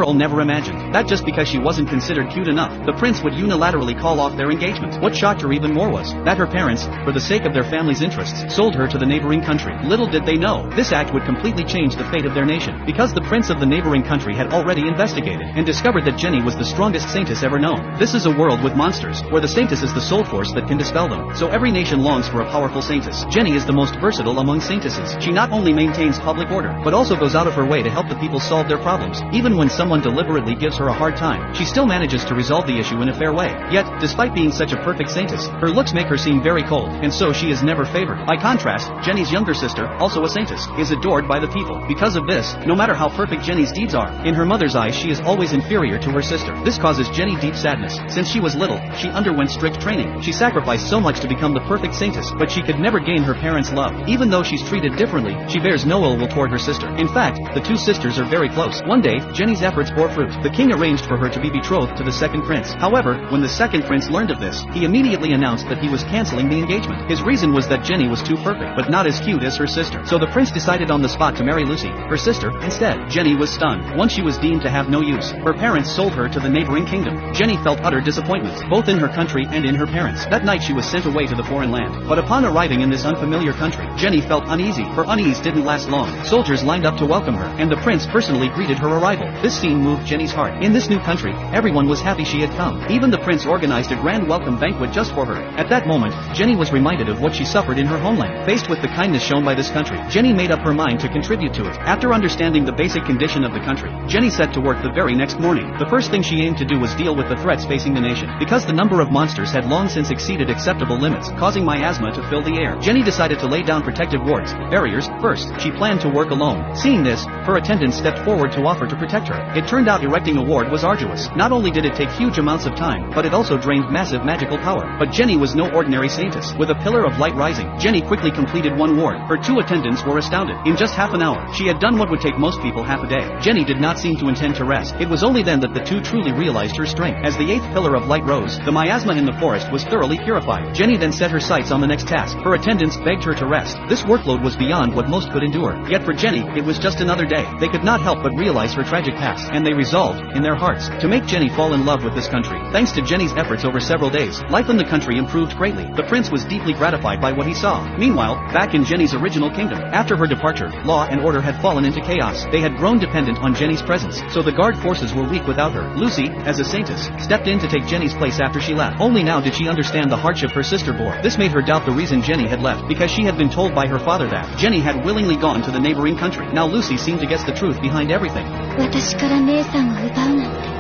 girl never imagined that just because she wasn't considered cute enough, the prince would unilaterally call off their engagement. What shocked her even more was that her parents, for the sake of their family's interests, sold her to the neighboring country. Little did they know, this act would completely change the fate of their nation, because the prince of the neighboring country had already investigated and discovered that Jenny was the strongest Saintess ever known. This is a world with monsters, where the Saintess is the sole force that can dispel them. So every nation longs for a powerful Saintess. Jenny is the most versatile among Saintesses. She not only maintains public order, but also goes out of her way to help the people solve their problems. Even when someone deliberately gives her a hard time, she still manages to resolve the issue in a fair way. Yet, despite being such a perfect Saintess, her looks make her seem very cold, and so she is never favored. By contrast, Jenny's younger sister, also a Saintess, is adored by the people. Because of this, no matter how perfect Jenny's deeds are, in her mother's eyes she is always inferior to her sister. This causes Jenny deep sadness. Since she was little, she underwent strict training. She sacrificed so much to become the perfect Saintess, but she could never gain her parents' love. Even though she's treated differently, she bears no ill will toward her sister. In fact, the two sisters are very close. One day, Jenny's efforts bore fruit. The king arranged for her to be betrothed to the second prince. However, when the second prince learned of this, he immediately announced that he was canceling the engagement. His reason was that Jenny was too perfect, but not as cute as her sister. So the prince decided on the spot to marry Lucy, her sister, instead. Jenny was stunned. Once she was deemed to have no use, her parents sold her to the neighboring kingdom. Jenny felt utter disappointment, both in her country and in her parents. That night she was sent away to the foreign land. But upon arriving in this unfamiliar country, Jenny felt uneasy. Her unease didn't last long. Soldiers lined up to welcome her, and the prince personally greeted her arrival. This scene moved Jenny's heart. In this new country, everyone was happy she had come. Even the prince organized a grand welcome banquet just for her. At that moment, Jenny was reminded of what she suffered in her homeland. Faced with the kindness shown by this country, Jenny made up her mind to contribute to it. After understanding the basic condition of the country, Jenny set to work the very next morning. The first thing she aimed to do was deal with the threats facing the nation. Because the number of monsters had long since exceeded acceptable limits, causing miasma to fill the air, Jenny decided to lay down protective wards, barriers, first. She planned to work alone. Seeing this, her attendant stepped forward to offer to protect her. It turned out erecting a ward was arduous. Not only did it take huge amounts of time, but it also drained massive magical power. But Jenny was no ordinary Saintess. With a pillar of light rising, Jenny quickly completed one ward. Her two attendants were astounded. In just half an hour, she had done what would take most people half a day. Jenny did not seem to intend to rest. It was only then that the two truly realized her strength. As the eighth pillar of light rose, the miasma in the forest was thoroughly purified. Jenny then set her sights on the next task. Her attendants begged her to rest. This workload was beyond what most could endure. Yet for Jenny, it was just another day. They could not help but realize her tragic past, and they resolved, in their hearts, to make Jenny fall in love with this country. Thanks to Jenny's efforts over several days, life in the country improved greatly. The prince was deeply gratified by what he saw. Meanwhile, back in Jenny's original kingdom, after her departure, law and order had fallen into chaos. They had grown dependent on Jenny's presence, so the guard forces were weak without her. Lucy, as a Saintess, stepped in to take Jenny's place after she left. Only now did she understand the hardship her sister bore. This made her doubt the reason Jenny had left, because she had been told by her father that Jenny had willingly gone to the neighboring country. Now Lucy seemed to guess the truth behind everything. 私から姉さんを奪うなんて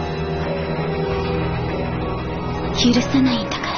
許さないんだから。